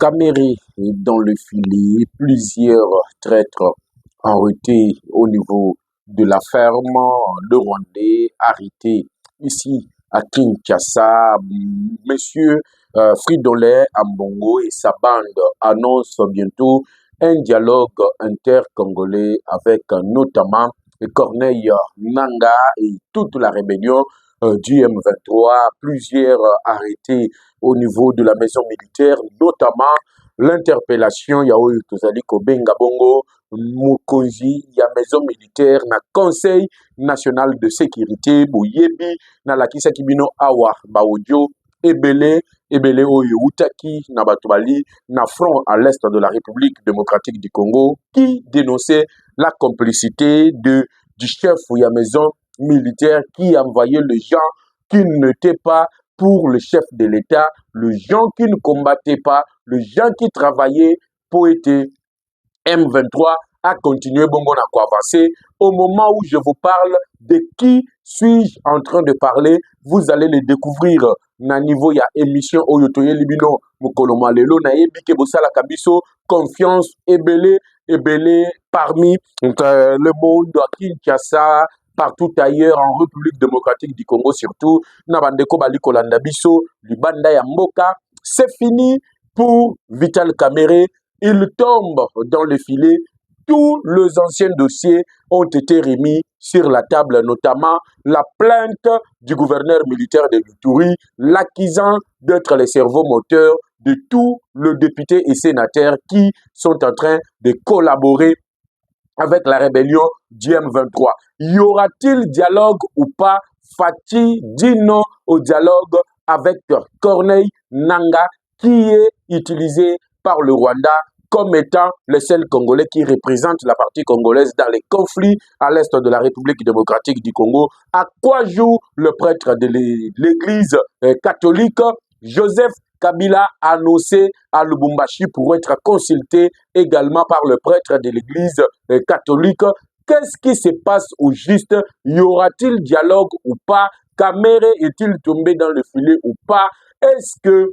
Caméré dans le filet, plusieurs traîtres arrêtés au niveau de la ferme, le Rwandais arrêté ici à Kinshasa. Monsieur Fridolin Ambongo et sa bande annoncent bientôt un dialogue inter-congolais avec notamment Corneille Nanga et toute la rébellion du M23, plusieurs arrêtés au niveau de la maison militaire, notamment l'interpellation Yaoui Tozali Kobenga Bongo, Mukonzi, ya maison militaire, na Conseil national de sécurité, Bouyebi, na la Kisa Kibino Awa, Baodio, Ebele Oyo Utaki, na Batouali, na front à l'est de la République démocratique du Congo, qui dénonçait la complicité du chef ou ya maison militaire qui envoyait les gens qui n'étaient pas pour le chef de l'État, les gens qui ne combattaient pas, les gens qui travaillaient pour être M23 a continué bongo na ko avancer. Au moment où je vous parle, de qui suis-je en train de parler, vous allez le découvrir na niveau ya émission Oyotoye Libino Mukoloma Lelo na ebike bosala kabiso confiance ebele parmi le monde à Kinshasa, partout ailleurs en République démocratique du Congo surtout, na bandeko bali kolanda biso libanda ya mboka. C'est fini pour Vital Kamerhe, il tombe dans le filet. Tous les anciens dossiers ont été remis sur la table, notamment la plainte du gouverneur militaire de l'Ituri, l'accusant d'être le cerveau moteur de tous les députés et sénateurs qui sont en train de collaborer avec la rébellion du M23. Y aura-t-il dialogue ou pas? Fathi dit non au dialogue avec Corneille Nanga, qui est utilisé par le Rwanda comme étant le seul Congolais qui représente la partie congolaise dans les conflits à l'est de la République démocratique du Congo. À quoi joue le prêtre de l'Église catholique? Joseph Kabila annoncé à Lubumbashi pour être consulté également par le prêtre de l'Église catholique. Qu'est-ce qui se passe au juste? Y aura-t-il dialogue ou pas? Kamerhe est-il tombé dans le filet ou pas? Est-ce que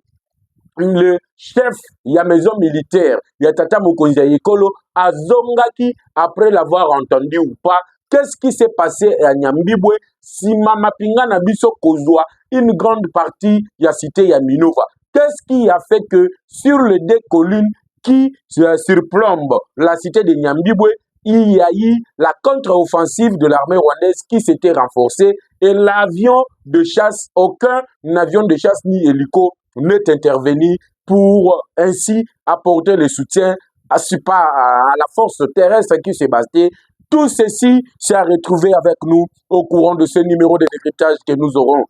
le chef ya maison militaire ya Tata Mokonzi ya Ekolo azongaki après l'avoir entendu ou pas? Qu'est-ce qui s'est passé à Nyambibwe si Mama Pinga na biso kozwa une grande partie ya cité ya Minova? Qu'est-ce qui a fait que sur les deux collines qui surplombent la cité de Nyambibwe, il y a eu la contre-offensive de l'armée rwandaise qui s'était renforcée et l'avion de chasse, aucun avion de chasse ni hélico n'est intervenu pour ainsi apporter le soutien à la force terrestre qui s'est bastée. Tout ceci s'est retrouvé avec nous au courant de ce numéro de décryptage que nous aurons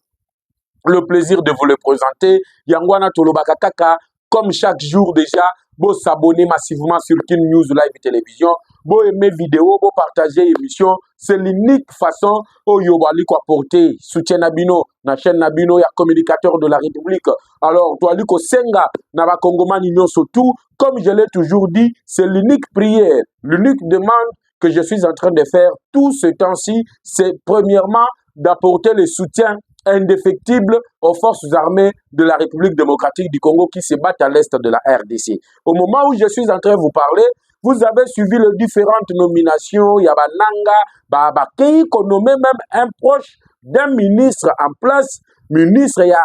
le plaisir de vous le présenter. Yangwana Tolobaka Kaka, comme chaque jour déjà, vous s'abonner massivement sur Kin News Live Télévision, vous aimer vidéo, vous partager émission. C'est l'unique façon où vous allez apporter soutien Nabino, na chaîne Nabino, il y a communicateur de la République. Alors, toi, Liko Senga, Nava Kongoman Union surtout, comme je l'ai toujours dit, c'est l'unique prière, l'unique demande que je suis en train de faire tout ce temps-ci, c'est premièrement d'apporter le soutien indéfectible aux forces armées de la République démocratique du Congo qui se battent à l'est de la RDC. Au moment où je suis en train de vous parler, vous avez suivi les différentes nominations. Il y a Nanga, Bakei, qu'on nommait même un proche d'un ministre en place, ministre il y a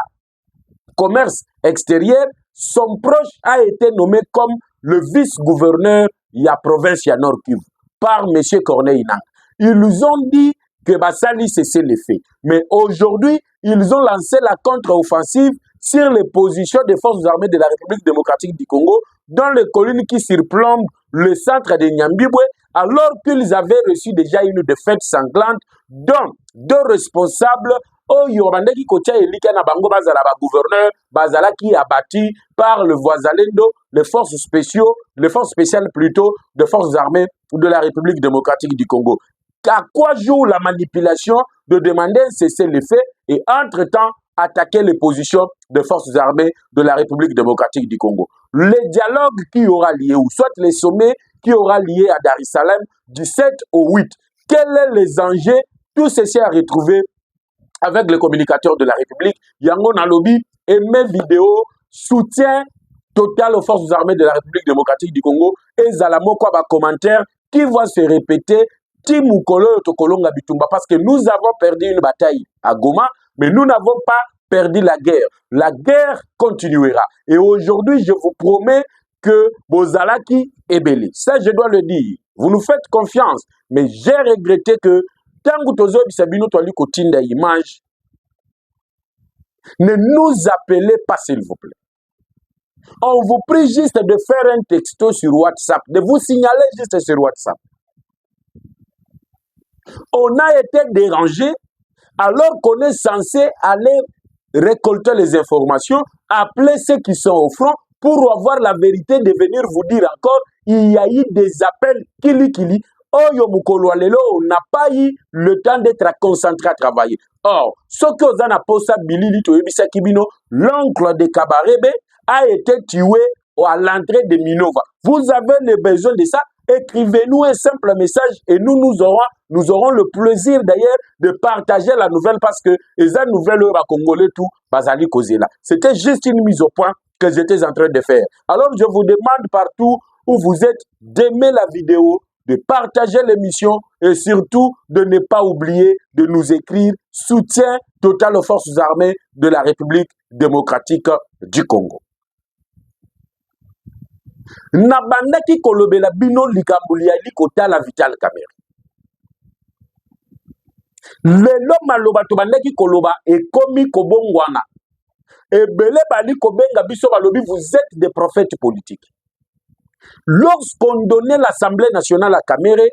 commerce extérieur. Son proche a été nommé comme le vice-gouverneur il y a province il y a Nord Kivu par M. Corneille Nanga. Ils nous ont dit que Bassali cessait les faits. Mais aujourd'hui, ils ont lancé la contre-offensive sur les positions des forces armées de la République démocratique du Congo dans les collines qui surplombent le centre de Nyambibwe, alors qu'ils avaient reçu déjà une défaite sanglante dont deux responsables oyo bandaki kotia elika na bango bazala ba gouverneur bazala qui abattu par le Voisalendo, les forces spéciales plutôt, des forces armées de la République démocratique du Congo. À quoi joue la manipulation de demander un cessez-le-feu et entre-temps attaquer les positions des forces armées de la République démocratique du Congo? Le dialogue qui aura lieu, ou soit les sommets qui aura lieu à Dar es Salaam du 7 au 8, quels sont les enjeux? Tout ceci à retrouver avec les communicateurs de la République. Yango Nalobi et mes vidéos soutien total aux forces armées de la République démocratique du Congo et Zalamo Kwaba commentaire qui va se répéter Timukolo Tokolonga Bitumba parce que nous avons perdu une bataille à Goma, mais nous n'avons pas perdu la guerre. La guerre continuera. Et aujourd'hui, je vous promets que Bozalaki est belé. Ça, je dois le dire. Vous nous faites confiance, mais j'ai regretté que tant que Tozo Bisabino Toali Kotinda image, ne nous appelez pas, s'il vous plaît. On vous prie juste de faire un texto sur WhatsApp, de vous signaler juste sur WhatsApp. On a été dérangé alors qu'on est censé aller récolter les informations, appeler ceux qui sont au front pour avoir la vérité, de venir vous dire encore, il y a eu des appels kili. Oyo mukolo lelo, on n'a pas eu le temps d'être concentré à travailler. Or, ce que vous avez posé Bilili Toyebisa Kibino, l'oncle de Kabarebe, a été tué à l'entrée de Minova. Vous avez le besoin de ça, écrivez-nous un simple message et nous aurons le plaisir d'ailleurs de partager la nouvelle parce que les nouvelles à Congolais tout Bazali Kozela. C'était juste une mise au point que j'étais en train de faire. Alors je vous demande partout où vous êtes d'aimer la vidéo, de partager l'émission et surtout de ne pas oublier de nous écrire soutien total aux forces armées de la République démocratique du Congo. Nabandaki kolobela bino likambulia likota la Vital Kamerhe. Lelo maloba to bandaki koloba ekomi kobongwana. Ebele bali kobenga biso balobi vous êtes des prophètes politiques. Lorsqu'on donnait l'Assemblée nationale à Kamerhe,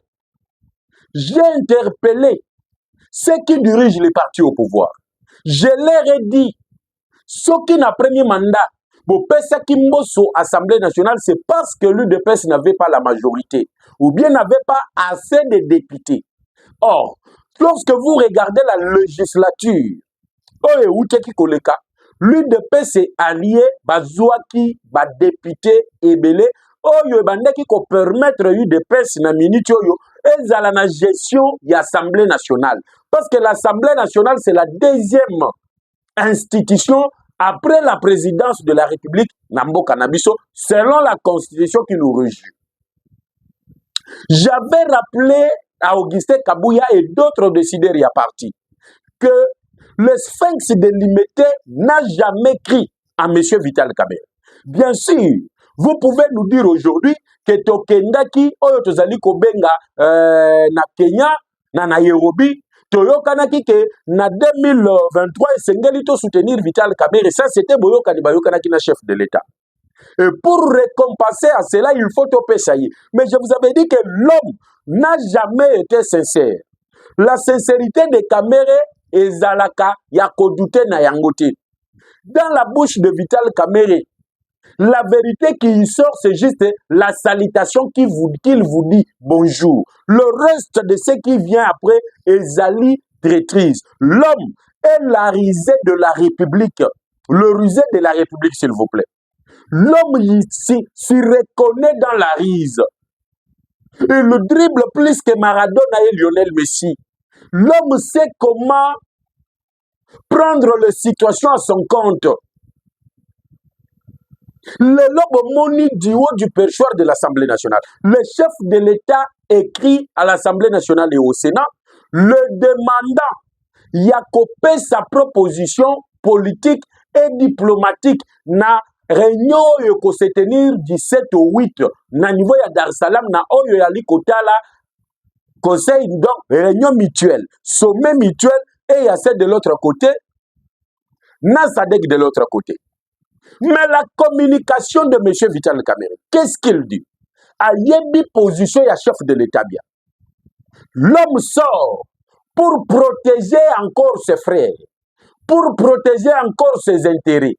j'ai interpellé ceux qui dirigent les partis au pouvoir. Je leur ai dit, ceux qui n'ont premier mandat, Kimboso Assemblée nationale, c'est parce que l'UDPS n'avait pas la majorité ou bien n'avait pas assez de députés. Or, lorsque vous regardez la législature, l'UDPS est allié, Bazouaki, député, Ebele, Oyo bandaki ko permettre UDPS na minute oyo ezala na gestion de l'Assemblée nationale. Parce que l'Assemblée nationale, c'est la deuxième institution après la présidence de la République Nambo Kanabiso, selon la constitution qui nous régit. J'avais rappelé à Augustin Kabouya et d'autres décideurs y a parti que le sphinx de Limete n'a jamais crié à M. Vital Kamerhe. Bien sûr, vous pouvez nous dire aujourd'hui que Tokendaki, Oyo Tozali Kobenga na Kenya, na Nairobi, Toyokanaki que na 2023, Sengeli to soutenir Vital Kamerhe. Ça, c'était Boyokani Bayokanaki na chef de l'État. Et pour récompenser à cela, il faut topper ça y est. Mais je vous avais dit que l'homme n'a jamais été sincère. La sincérité de Kamerhe et Zalaka, Yakodute na Yangote. Dans la bouche de Vital Kamerhe, la vérité qui y sort, c'est juste la salutation qu'il vous dit bonjour. Le reste de ce qui vient après est Zali traîtrise. L'homme est la risée de la République. Le rusé de la République, s'il vous plaît. L'homme s'y reconnaît dans la rise. Il le dribble plus que Maradona et Lionel Messi. L'homme sait comment prendre les situations à son compte. Le lobe moni du haut du perchoir de l'Assemblée nationale. Le chef de l'État écrit à l'Assemblée nationale et au Sénat, le demandant Yakopé sa proposition politique et diplomatique na réunion yoko se tenir du 7 au 8 na niveau ya Dar es Salaam na oyo ya likotala conseil donc réunion mutuelle, sommet mutuel et il y a celle de l'autre côté, na Sadek de l'autre côté. Mais la communication de M. Vital Kamerhe, qu'est-ce qu'il dit? Ayebi position ya chef de l'État bien. L'homme sort pour protéger encore ses frères. pour protéger encore ses intérêts.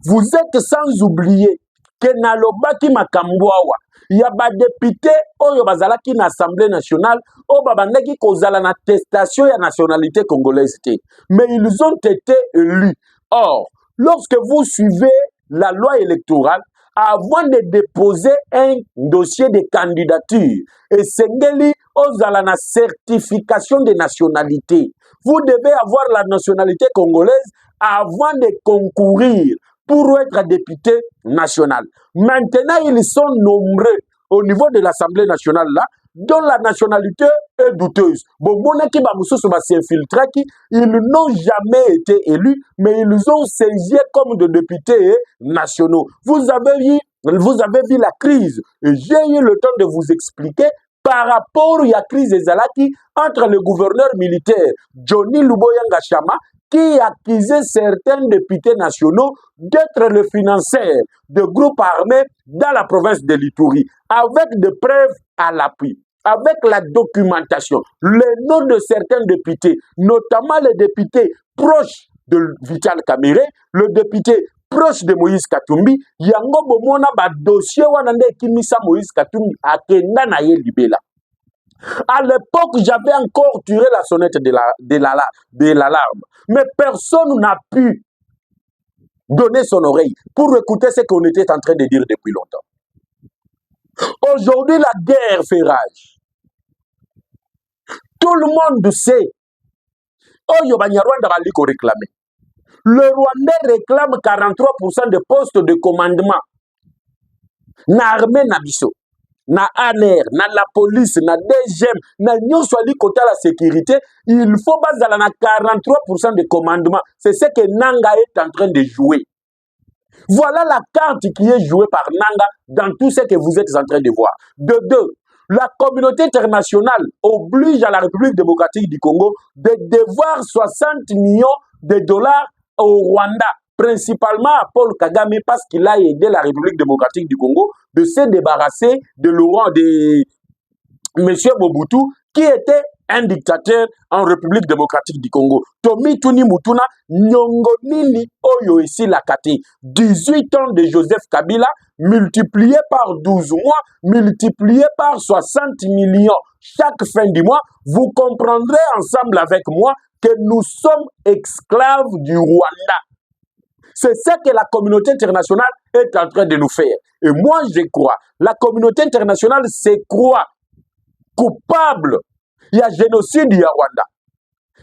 Vous êtes sans oublier que nalobaki makambo awa ya ba député oyo bazalaki na Assemblée nationale oyo babandaki kozala na attestation ya nationalité congolaise te, mais ils ont été élus. Or, lorsque vous suivez la loi électorale, avant de déposer un dossier de candidature, et sengeli ozala na certification de nationalité. Vous devez avoir la nationalité congolaise avant de concourir pour être député national. Maintenant, ils sont nombreux au niveau de l'Assemblée nationale là, dont la nationalité est douteuse. Bon, ils n'ont jamais été élus, mais ils ont siégé comme des députés nationaux. Vous avez vu la crise. Et j'ai eu le temps de vous expliquer par rapport à la crise des Zalaki entre le gouverneur militaire Johnny Luboyanga Chama qui accusait certains députés nationaux d'être le financeur de groupes armés dans la province de l'Ituri, avec des preuves à l'appui, avec la documentation, le nom de certains députés, notamment les députés proches de Vital Kamerhe, le député proche de Moïse Katumbi, yango bomona ba dossier wana nde kimisa Moïse Katumbi akenda na ye libela. À l'époque, j'avais encore tiré la sonnette de l'alarme. Mais personne n'a pu donner son oreille pour écouter ce qu'on était en train de dire depuis longtemps. Aujourd'hui, la guerre fait rage. Tout le monde sait. Oyo Banyarwanda baliko réclamer. Le Rwandais réclame 43% de postes de commandement. Na armée na biso. Na ANR, na la police, na DGM, na nyonso ali kota la sécurité, il faut bazala na 43% de commandement. C'est ce que Nanga est en train de jouer. Voilà la carte qui est jouée par Nanga dans tout ce que vous êtes en train de voir. De deux, la communauté internationale oblige à la République démocratique du Congo de devoir 60 millions de dollars au Rwanda, principalement à Paul Kagame, parce qu'il a aidé la République démocratique du Congo de se débarrasser de Laurent, de M. Mobutu, qui était un dictateur en République démocratique du Congo. Tomi Tuni Mutuna, Nyongonini Oyo ici la Kate, 18 ans de Joseph Kabila, multiplié par 12 mois, multiplié par 60 millions chaque fin du mois, vous comprendrez ensemble avec moi que nous sommes esclaves du Rwanda. C'est ce que la communauté internationale est en train de nous faire. Et moi, je crois, la communauté internationale se croit coupable. Il y a génocide du Rwanda.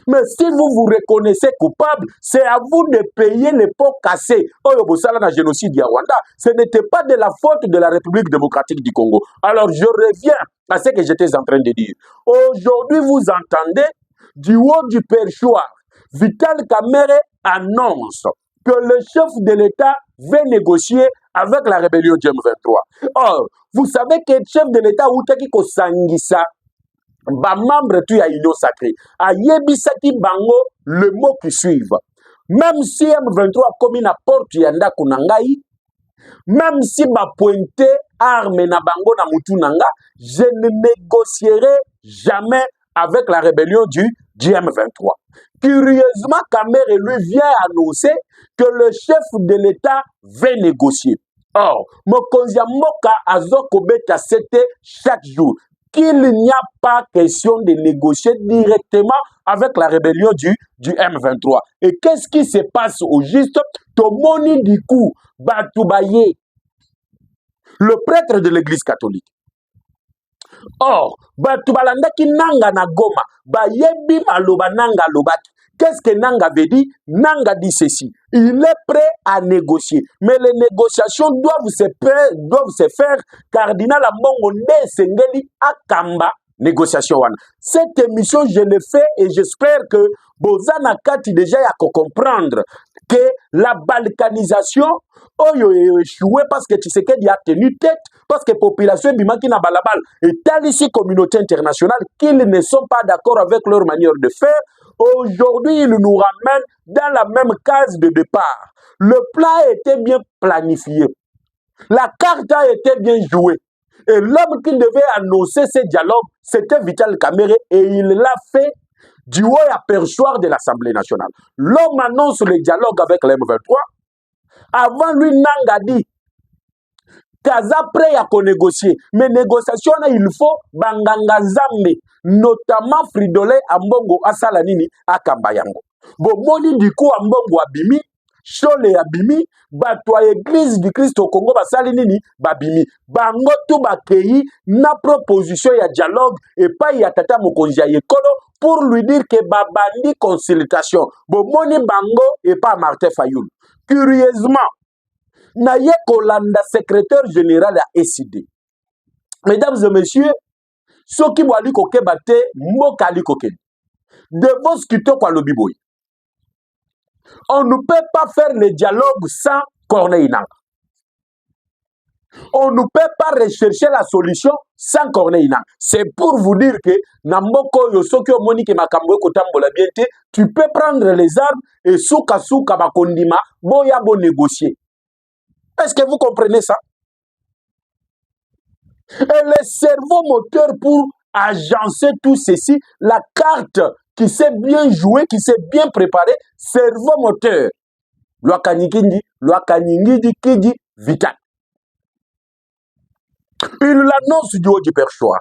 Mais si vous vous reconnaissez coupable, c'est à vous de payer les pots cassés. Oh, le génocide du Rwanda, ce n'était pas de la faute de la République démocratique du Congo. Alors, je reviens à ce que j'étais en train de dire. Aujourd'hui, vous entendez du haut du perchoir, Vital Kamerhe annonce que le chef de l'État veut négocier avec la rébellion du M23. Or, vous savez que le chef de l'État, Outaki Kosangisa, ba membre tu ya Union sacrée, a yebisaki bango le mot qui suive. Même si M23 comme na porte yanda kunangai, même si ba pointe arme na bango na mutu nanga, je ne négocierai jamais avec la rébellion du M23. Curieusement, Kamerhe lui vient annoncer que le chef de l'État veut négocier. Or, Mokonzi Moka Azokobeta c'était chaque jour qu'il n'y a pas question de négocier directement avec la rébellion du M23. Et qu'est-ce qui se passe au juste? Tomoni Dikou Batoubaye, le prêtre de l'église catholique. Or, Batoubalanda ki nanga na Goma, Bayebi maloba nanga lobaki. Qu'est-ce que Nanga veut dire? Nanga dit ceci. Il est prêt à négocier. Mais les négociations doivent se faire. Cardinal Ambongo Nde Sengeli Akamba. Négociation. Cette émission, je l'ai fait et j'espère que Bozana Kati déjà a comprendre que la balkanisation oyo échoué parce que Tshisekedi a tenu tête, parce que la population bimaki na balabal et telle ici communauté internationale qu'ils ne sont pas d'accord avec leur manière de faire. Aujourd'hui, ils nous ramènent dans la même case de départ. Le plan était bien planifié. La carte a été bien jouée. Et l'homme qui devait annoncer ce dialogue, c'était Vital Kamerhe et il l'a fait du haut aperchoir de l'Assemblée nationale. L'homme annonce le dialogue avec le M23. Avant lui, Nanga dit Kaza prêt à négocier. Mais négociation, il faut Banganga Zambe, notamment Fridolin Ambongo Asalanini à Kambayango. Bon, moni du coup Ambongo Abimi, Chole Abimi, Batwa Église du Christ au Congo Basalinini, Babimi. Bango tout bakei na proposition ya dialogue et pas ya tata Mokonzi ya Yekolo pour lui dire que babandi consultation. Bon, moni Bango et pas Martin Fayoul. Curieusement, Naye Kolanda, secrétaire général à SID. Mesdames et messieurs, ceux qui m'ont dit que bate, mokali koke. De vos skito kwa lobiboy. On ne peut pas faire le dialogue sans Corneille Nangaa. On ne peut pas rechercher la solution sans Corneille Nangaa. C'est pour vous dire que Namboko yosoki omoni ke makambo kotambola bien te, tu peux prendre les armes et souka bakondima boya bo négocier. Est-ce que vous comprenez ça? Et le cerveau moteur pour agencer tout ceci, la carte qui s'est bien jouée, qui s'est bien préparée, cerveau moteur. Loakanyingidi Kidi Vital. Il l'annonce du haut du perchoir.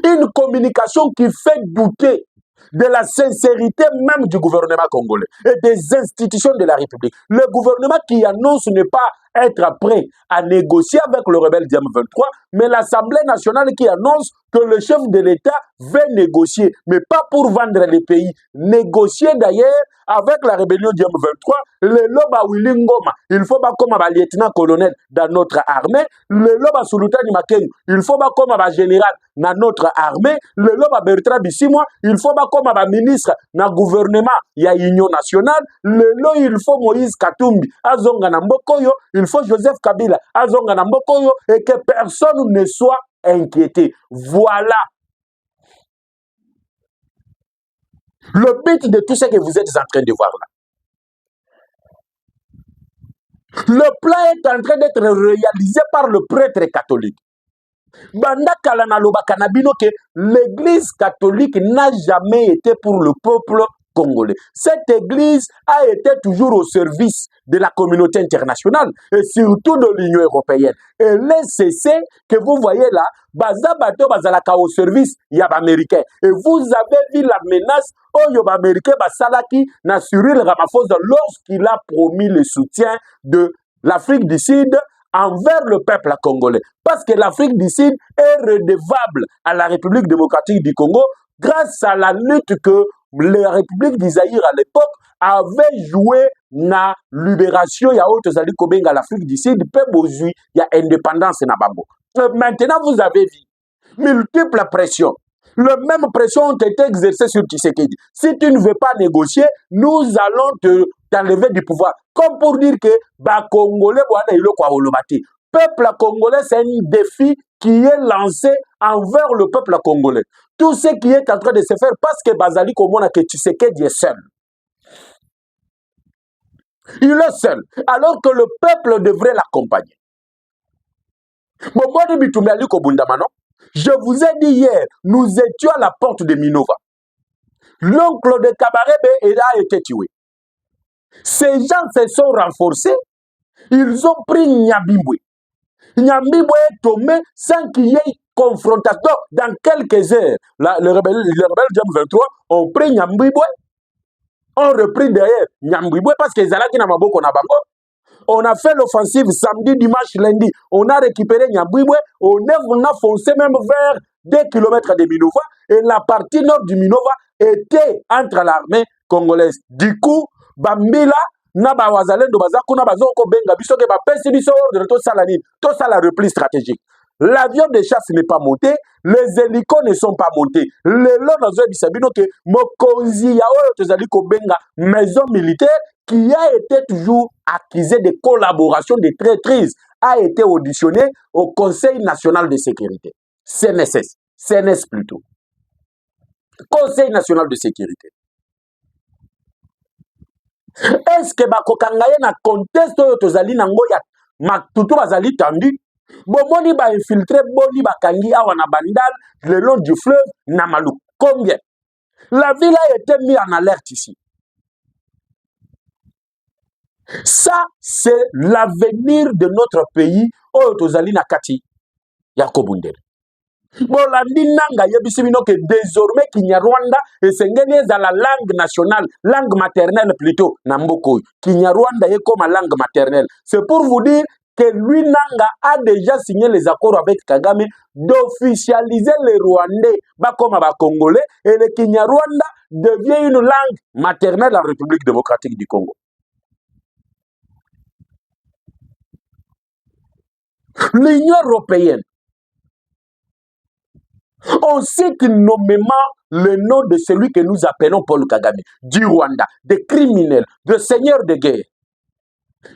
Une communication qui fait douter de la sincérité même du gouvernement congolais et des institutions de la République. Le gouvernement qui annonce ne pas être prêt à négocier avec le rebelle M23, mais l'Assemblée nationale qui annonce que le chef de l'État veut négocier, mais pas pour vendre les pays. Négocier d'ailleurs avec la rébellion du M23, le loba Willingoma, il faut pas comme un lieutenant-colonel dans notre armée, le loba Sulutani Makengu, il faut pas comme un général dans notre armée, le loba Bertrand Bisimwa, il faut pas comme un ministre dans le gouvernement, il y a Union nationale, le lo il faut Moïse Katumbi, Azonga Nambokoyo, il faut Joseph Kabila, Azonga Nambokoyo, et que personne ne soit inquiété. Voilà le but de tout ce que vous êtes en train de voir là. Le plan est en train d'être réalisé par le prêtre catholique. Banda Kalana Loba Kanabino que l'église catholique n'a jamais été pour le peuple congolais. Cette église a été toujours au service de la communauté internationale et surtout de l'Union européenne. Et les CC que vous voyez là, Baza Bato Bazalaka au service yab américain. Et vous avez vu la menace au yob américain Basalaki na Cyril Ramaphosa lorsqu'il a promis le soutien de l'Afrique du Sud envers le peuple congolais. Parce que l'Afrique du Sud est redevable à la République démocratique du Congo grâce à la lutte que la République d'Isaïr à l'époque avait joué na libération ya Otozali Kobenga l'Afrique du Sud, peu bozui ya indépendance na babo. Maintenant vous avez vu multiples pressions. Les mêmes pressions ont été exercées sur Tshisekedi. Si tu ne veux pas négocier, nous allons t'enlever du pouvoir. Comme pour dire que Congolais, peuple congolais, c'est un défi qui est lancé envers le peuple congolais. Tout ce qui est en train de se faire parce que Bazali Komona que Tshisekedi est seul. Il est seul. Alors que le peuple devrait l'accompagner. Je vous ai dit hier, nous étions à la porte de Minova. L'oncle de Kabarebe a été tué. Ces gens se sont renforcés. Ils ont pris Nyabibwe. Nyabibwe est tombé sans qu'il y ait confrontation. Dans quelques heures, les rebelles du M23 ont pris Nyabibwe, ont repris derrière Nyabibwe parce qu'ils allaient dans Maboko Nabango. On a fait l'offensive samedi, dimanche, lundi. On a récupéré Nyabibwe. On a foncé même vers 2 km de Minova. Et la partie nord du Minova était entre l'armée congolaise. Du coup, Bambila, Naba Wazalendo Bazakuna Bazoko Benga, Bisoke Bapesi Biso de Tosalanine, Tosala repli stratégique. L'avion de chasse n'est pas monté, les hélicos ne sont pas montés. Le long dans un bisabino que Mokonzi Yao Tosaliko Benga, maison militaire, qui a été toujours accusé de collaboration, de traîtrise, a été auditionné au Conseil national de sécurité. CNSS. CNS plutôt. Conseil national de sécurité. Est-ce que Bakokangaye na conteste Tozali Nango ya Matutu Bazali tendu? Bomoni ba infiltré, boni bakangi awa na bandal le long du fleuve Namalou. Combien? La ville a été mise en alerte ici. Ça, c'est l'avenir de notre pays. Oh, tozali na kati ya kobundela. Bolandi nanga yebisi bino que désormais Kinyarwanda esengeli ezala langue nationale, langue maternelle plutôt na mboko. Kinyarwanda est comme langue maternelle. C'est pour vous dire que lui Nanga a déjà signé les accords avec Kagame d'officialiser les Rwandais comme Congolais et le Kinyarwanda devient une langue maternelle en République démocratique du Congo. L'Union européenne, on sait que nommément le nom de celui que nous appelons Paul Kagame, du Rwanda, des criminels, de seigneurs de guerre.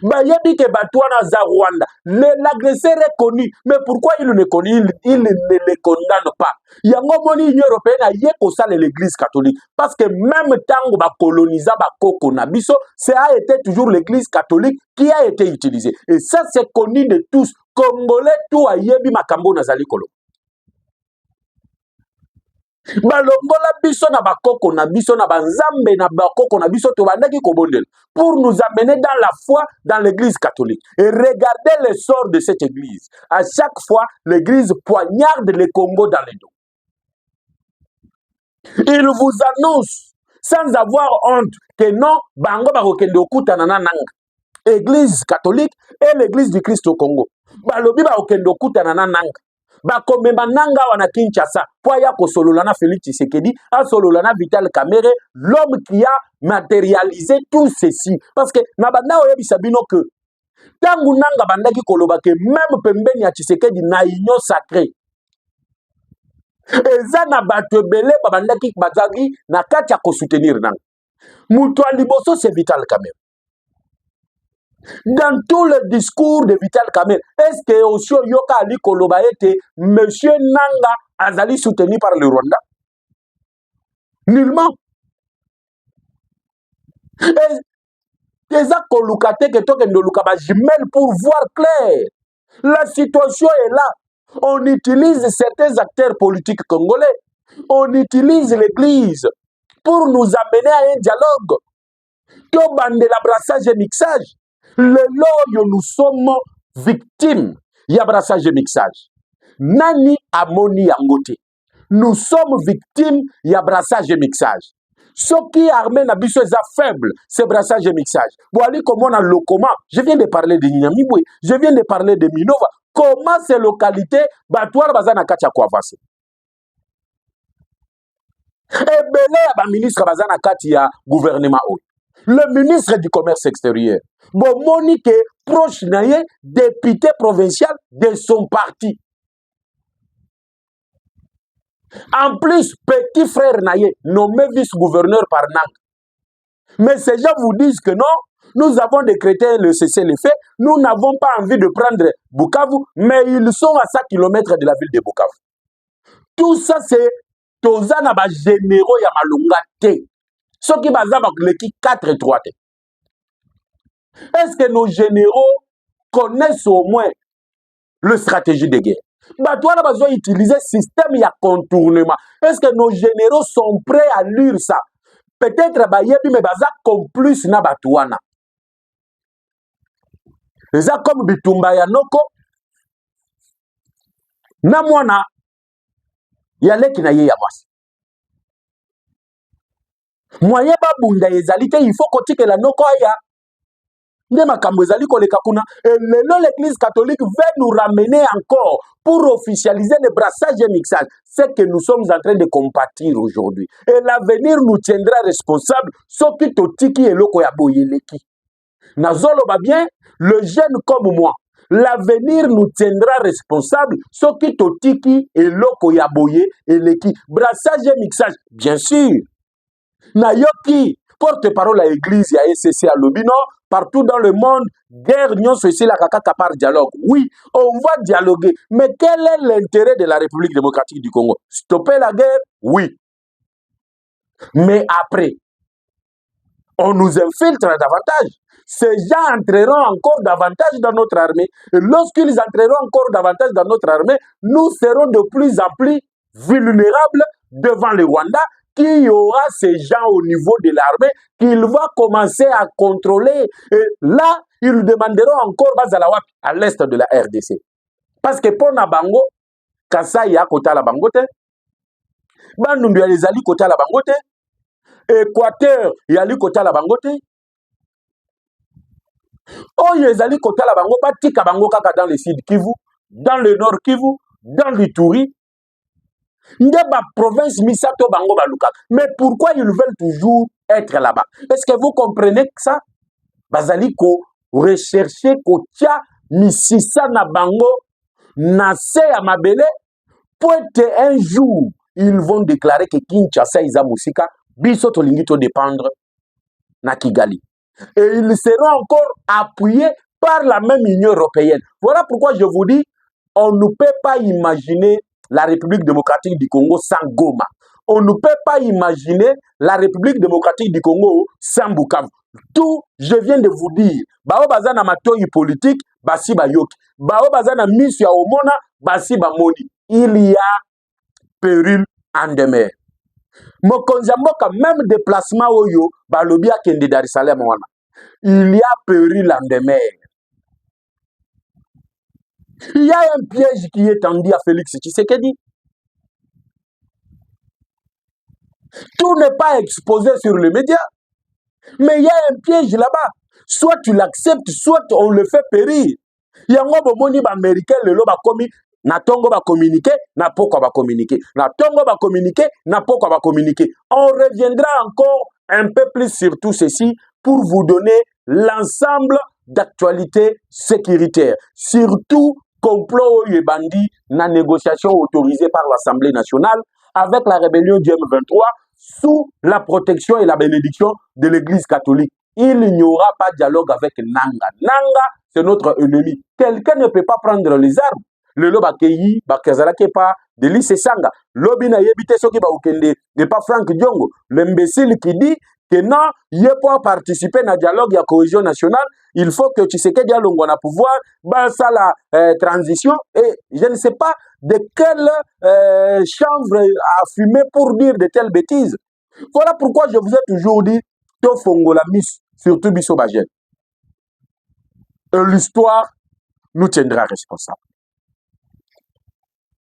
Bayebi ke Batouana za Rwanda, l'agresseur est connu, mais pourquoi il ne le condamne pas? Il y a un l'Union européenne a yé l'église catholique, parce que même tant que colonisa Bakoko Nabiso, ça a été toujours l'église catholique qui a été utilisée. Et ça c'est connu de tous, Congolais tout a yebi makambo nazali kolo. Balongola biso na bakoko na biso na banzambe na bakoko na biso to bandaki kobondela pour nous amener dans la foi dans l'église catholique. Et regardez le sort de cette église. À chaque fois, l'église poignarde le Congo dans les dos. Il vous annonce sans avoir honte que non, bango bakokende okutana na nanga. Église catholique et l'église du Christ au Congo. Balobi bakokende okutana na nanga. Bakomema nanga wana Kinshasa po ya kosolola na Félix Tshisekedi a solola na Vital Kamerhe, l'homme qui a matérialisé tout ceci parce que na banda oyebisa bino que tangu nanga bandaki koloba ke même pembeni ya Tshisekedi na union sacrée eza na bato ebele babandaki bazaki na kati ya kosoutenir nanga muto ya liboso c'est Vital Kamerhe. Dans tout le discours de Vital Kamerhe, est-ce que aussi Yoka Ali Koloba était Monsieur Nanga Azali soutenu par le Rwanda? Nullement. Et ça kolukate que toke ndoluka ba jumelle pour voir clair. La situation est là. On utilise certains acteurs politiques congolais. On utilise l'église pour nous amener à un dialogue. To bande l'abrassage et mixage. Le loyo nous sommes victimes. Il y a brassage et mixage. Nani amoni yangote. Nous sommes victimes. Il y a brassage et mixage. Ce qui armé na biso est faible, c'est brassage et mixage. Bon, allez, comment on a le comment? Je viens de parler de Niamibwe. Je viens de parler de Minova. Comment ces localités, Batouar Bazana Katia Kouavase? Et Belé, ministre Bazana Katia, gouvernement haut. Le ministre du Commerce extérieur, bon, Monique, proche naïe, député provincial de son parti. En plus, petit frère naïe, nommé vice-gouverneur par Nang. Mais ces gens vous disent que non, nous avons décrété le cessez-le-feu, nous n'avons pas envie de prendre Bukavu, mais ils sont à 100 km de la ville de Bukavu. Tout ça, c'est Tozana ba généraux ya malunga te. Ce qui va l'équipe 4-3. Est-ce que nos généraux connaissent au moins la stratégie de guerre? Toi, on a besoin d'utiliser le système de contournement. Est-ce que nos généraux sont prêts à lire ça? Peut-être que mais baza complice na batouana. Les comme Bitumba ya noko na mwana ya leki na ye ya mwasi. Moyen babunda ezalite, il faut que la noko ya nde makambo ezali koleka kuna. Et l'église catholique veut nous ramener encore pour officialiser le brassage et mixage. C'est que nous sommes en train de compatir aujourd'hui. Et l'avenir nous tiendra responsables. Soki totiki eloko ya boyeleki. Nazolo ba bien, le jeune comme moi. L'avenir nous tiendra responsables. Soki totiki eloko ya boye eleki. Brassage et mixage, bien sûr. Nayoki, porte-parole à l'église, à SCC à Lobino, partout dans le monde, guerre, non, ceci, la caca par dialogue. Oui, on va dialoguer. Mais quel est l'intérêt de la République démocratique du Congo? Stopper la guerre? Oui. Mais après, on nous infiltre davantage. Ces gens entreront encore davantage dans notre armée. Et lorsqu'ils entreront encore davantage dans notre armée, nous serons de plus en plus vulnérables devant le Rwanda, qu'il y aura ces gens au niveau de l'armée qu'il va commencer à contrôler. Et là, ils demanderont encore à l'est de la RDC. Parce que pour Nabango, Kasai ya kota la bangote, Bandundu ya lezali kota la bangote, Équateur ya li kota la bangote, Oyo ezali kota la bango, batika bango kaka dans le sud Kivu, dans le nord Kivu, dans l'Ituri, Ndeba province misato bango baluka. Mais pourquoi ils veulent toujours être là-bas? Est-ce que vous comprenez que ça? Bazali ko rechercher ko tia misisa na bango na se ya mabele pour être un jour ils vont déclarer que Kinshasa iza musika biso tolingi to dépendre na Kigali. Et ils seront encore appuyés par la même Union européenne. Voilà pourquoi je vous dis, on ne peut pas imaginer la République démocratique du Congo sans Goma. On ne peut pas imaginer la République démocratique du Congo sans Bukavu. Tout, je viens de vous dire, bao bazana matoi politique, basi bayoki. Bao bazana misu ya omona, basi bamoni. Il y a péril en demeure. Mokonzi mboka même déplacement oyo balobi akende Dar es Salaam wana. Il y a péril en demeure. Il y a un piège qui est tendu à Félix Tshisekedi. Tout n'est pas exposé sur les médias. Mais il y a un piège là-bas. Soit tu l'acceptes, soit on le fait périr. Il y a un bomoni américain, le loba komi, na tongo ba communiquer, na poko ba communiquer. Na tongo ba communiquer, na poko ba communiquer. On reviendra encore un peu plus sur tout ceci pour vous donner l'ensemble d'actualités sécuritaires. Surtout, complot et bandit, na négociation autorisée par l'Assemblée nationale avec la rébellion du M23 sous la protection et la bénédiction de l'Église catholique. Il n'y aura pas de dialogue avec Nanga. Nanga, c'est notre ennemi. Quelqu'un ne peut pas prendre les armes. Le loba keyi, bakazala kepa, de lycée Sanga. Lobina yebite soki ba ukende, de pas Franck Diongo. L'imbécile qui dit que non, il pas participer à dialogue à cohésion nationale, il faut que Tshisekedi Alongo na pouvoir, ça la transition, et je ne sais pas de quelle chanvre à fumer pour dire de telles bêtises. Voilà pourquoi je vous ai toujours dit, to fongo la miss, surtout biso bagel. Et l'histoire nous tiendra responsables.